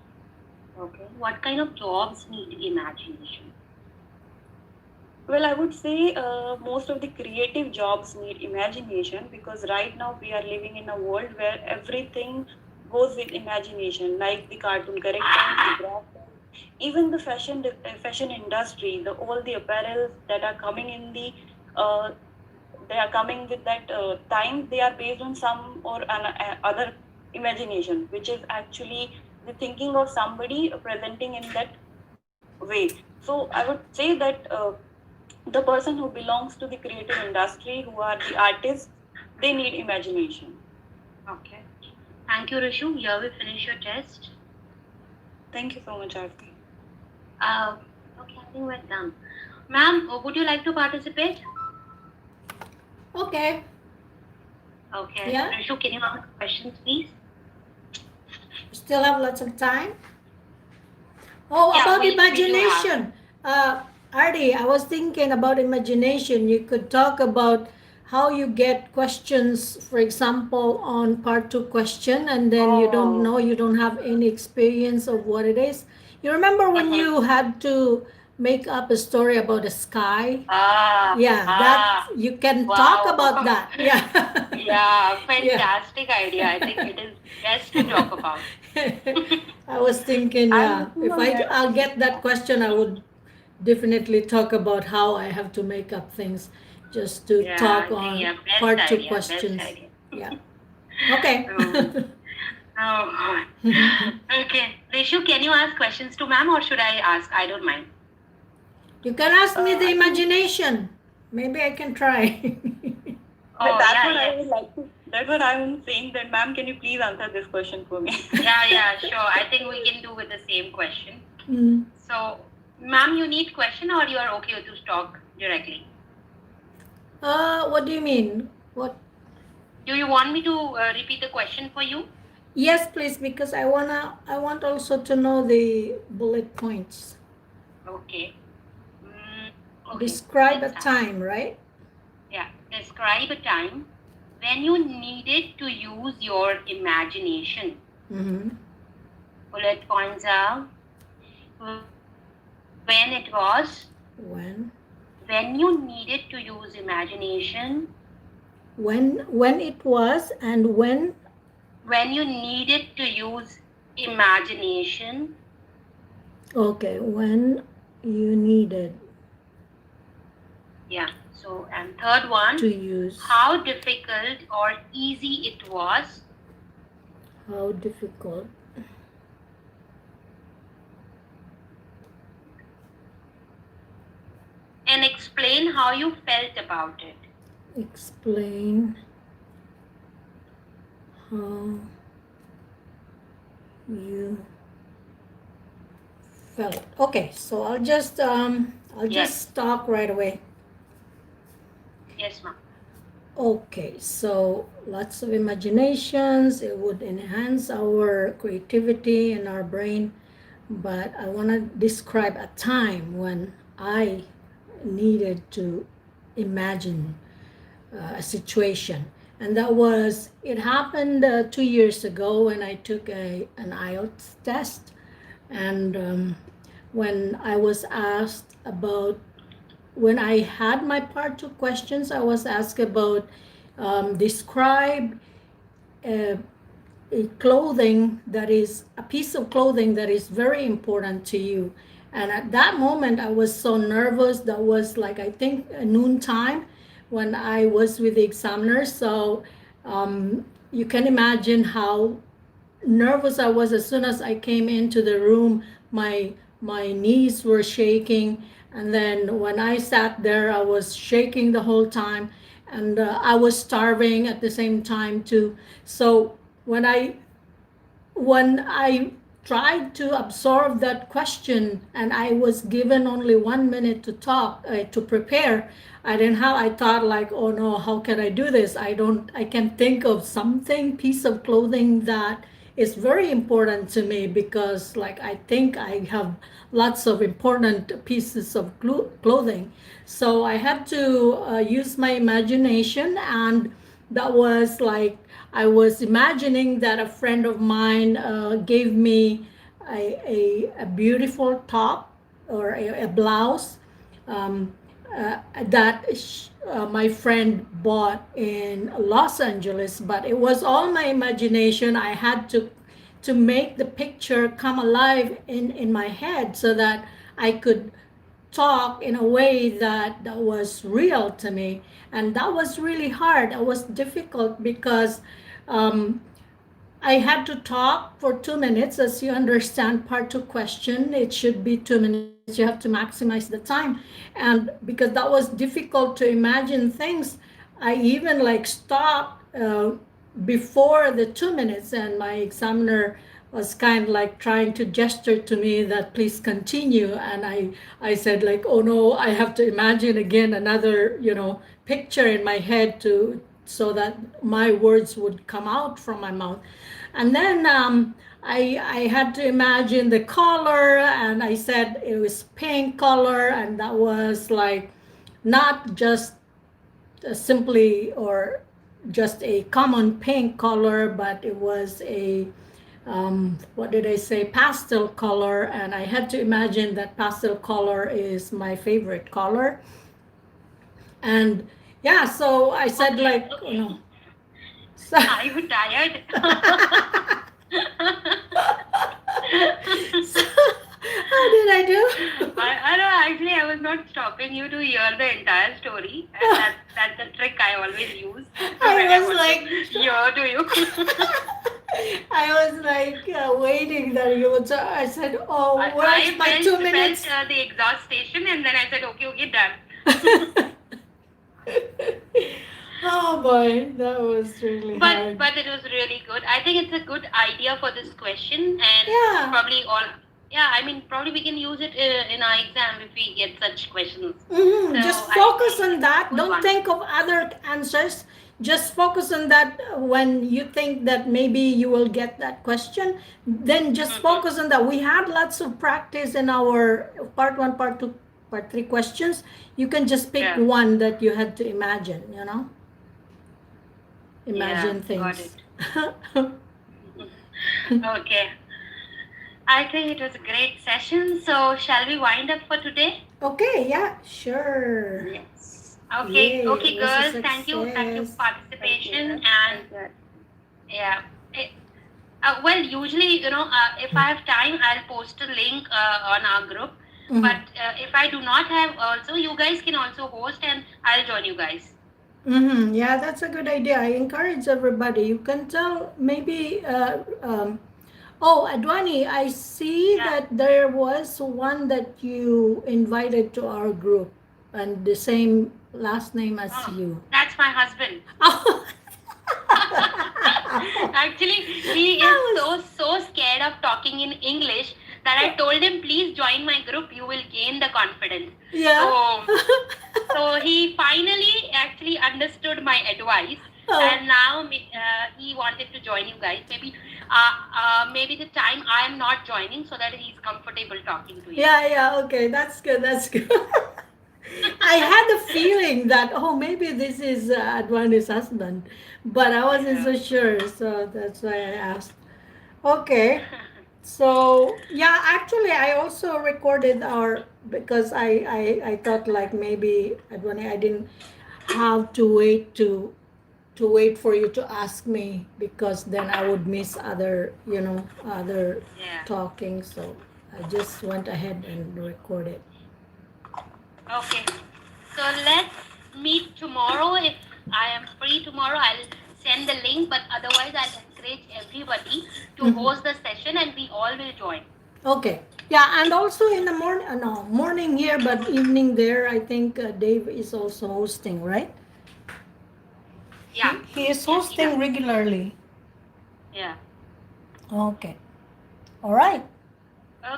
Okay. What kind of jobs need imagination? Well, I would say most of the creative jobs need imagination, because right now we are living in a world where everything goes with imagination, like the cartoon characters, the graphics, even the fashion industry, all the apparel that are coming in the uh, they are coming with that time. They are based on some or other imagination, which is actually the thinking of somebody presenting in that way. So I would say that the person who belongs to the creative industry, who are the artists, they need imagination. Okay. Thank you, Rishu. Here we finish your test. Thank you so much, Arti. Okay, I think we're done. Ma'am, would you like to participate? Okay. Okay. Yeah. Rishu, can you ask questions, please? Still have lots of time. Oh, Yeah, about we do have. imagination. Arti, I was thinking about imagination. You could talk about how you get questions, for example, on part 2 question, and then you don't know, you don't have any experience of what it is. You remember when you had to make up a story about the sky? Yeah, that you can talk about that. Yeah. Yeah, fantastic idea. I think it is best to talk about. I was thinking, yeah, if I'll get that question, I would definitely talk about how I have to make up things just to Yeah, talk I think, on yeah, best part 2 idea, best questions. idea. Yeah. Okay. Oh, okay. Rishu, can you ask questions to ma'am, or should I ask? I don't mind. You can ask me the imagination. Maybe I can try. I would like to. That's what I'm saying. That ma'am, can you please answer this question for me? Yeah, sure. I think we can do with the same question. So, ma'am, you need question, or you are okay to talk directly? What do you mean? What? Do you want me to repeat the question for you? Yes, please, because I want also to know the bullet points. Okay. Okay. Describe a time, right? Yeah. Describe a time when you needed to use your imagination. Bullet points are when it was. When you needed to use imagination. When it was, and when you needed to use imagination. Okay, when you needed. Yeah. So, and third one, to use. How difficult or easy it was. How difficult. And explain how you felt about it. Explain how you felt. Okay, so I'll just just talk right away. Yes, ma'am. Okay, so lots of imaginations. It would enhance our creativity and our brain, but I want to describe a time when I needed to imagine a situation, and that was, it happened 2 years ago when I took an IELTS test, and when I was asked about, when I had my part 2 questions, I was asked about describe a clothing that is a piece of clothing that is very important to you. And at that moment, I was so nervous. That was like, I think, noon time when I was with the examiner. So you can imagine how nervous I was. As soon as I came into the room, my knees were shaking. And then when I sat there, I was shaking the whole time. And I was starving at the same time too. So when I tried to absorb that question, and I was given only 1 minute to talk, to prepare, I thought like, oh no, how can I do this? I can think of something, piece of clothing that is very important to me because like I think I have lots of important pieces of clothing. So I had to use my imagination, and that was like I was imagining that a friend of mine gave me a beautiful top or a blouse um, that my friend bought in Los Angeles, but it was all my imagination. I had to make the picture come alive in my head so that I could talk in a way that was real to me. And that was really hard. It was difficult because um, I had to talk for 2 minutes. As you understand, part two question, it should be 2 minutes. You have to maximize the time. And because that was difficult to imagine things, I even like stopped before the 2 minutes, and my examiner was kind of like trying to gesture to me that please continue. And I said like, oh no, I have to imagine again another, picture in my head to so that my words would come out from my mouth. And then I had to imagine the color, and I said it was pink color, and that was like not just simply or just a common pink color, but it was a what did I say, pastel color. And I had to imagine that pastel color is my favorite color. And yeah, so I said Okay, like, okay. So, Are you tired? so how did I do? I know, actually, I was not stopping you to hear the entire story. And that's the trick I always use when I was want like, to hear to you. I was like waiting that you would. I said, "Oh, where's my I 2 minutes?" felt the exhaust station, and then I said, okay, done. Oh boy, that was really hard. But it was really good. I think it's a good idea for this question, and Yeah. probably all. Yeah, I mean, probably we can use it in our exam if we get such questions. Just So I focus think on it's a that. good Don't one. think of other answers. Just focus on that when you think that maybe you will get that question. Then just focus on that. We had lots of practice in our part one, part two, part three questions. You can just pick Yeah. one that you had to imagine, imagine Yeah, got things. it. Okay. I think it was a great session. So shall we wind up for today? Okay, yeah, sure. Yes. Okay. Yay, Okay, it was a girls. Thank you. Thank you for success. participation. Thank And you. yeah. Well, usually, if I have time, I'll post a link on our group. Mhm. But if I do not have, also, you guys can also host, and I'll join you guys. Yeah, that's a good idea. I encourage everybody. You can tell maybe. Oh, Adwani, I see Yeah. that there was one that you invited to our group, and the same last name as Oh, you. that's my husband. Oh. Actually, he is so scared of talking in English that I told him, please join my group. You will gain the confidence. Yeah. So he finally actually understood my advice, Oh. and now he wanted to join you guys. Maybe the time I am not joining, so that he's comfortable talking to you. Yeah, okay, that's good, that's good. I had a feeling that, oh, maybe this is Adwani's husband, but I wasn't so sure, so that's why I asked. Okay, so yeah, actually, I also recorded our because I thought like maybe Adwani, I didn't have to wait for you to ask me because then I would miss other Yeah. talking. So I just went ahead and recorded. Okay. So let's meet tomorrow. If I am free tomorrow, I'll send the link. But otherwise, I'll encourage everybody to host the session, and we all will join. Okay. Yeah, and also in the morning, no, morning here, but evening there. I think Dave is also hosting, right? Yeah. He is Yes, he hosting does. regularly. Yeah. Okay. All right.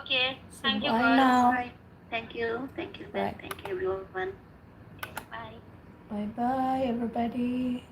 Okay. So Thank you, bye girls. now. Right. Thank you. Thank you, Bye. Thank you, everyone. Bye. Bye bye, everybody.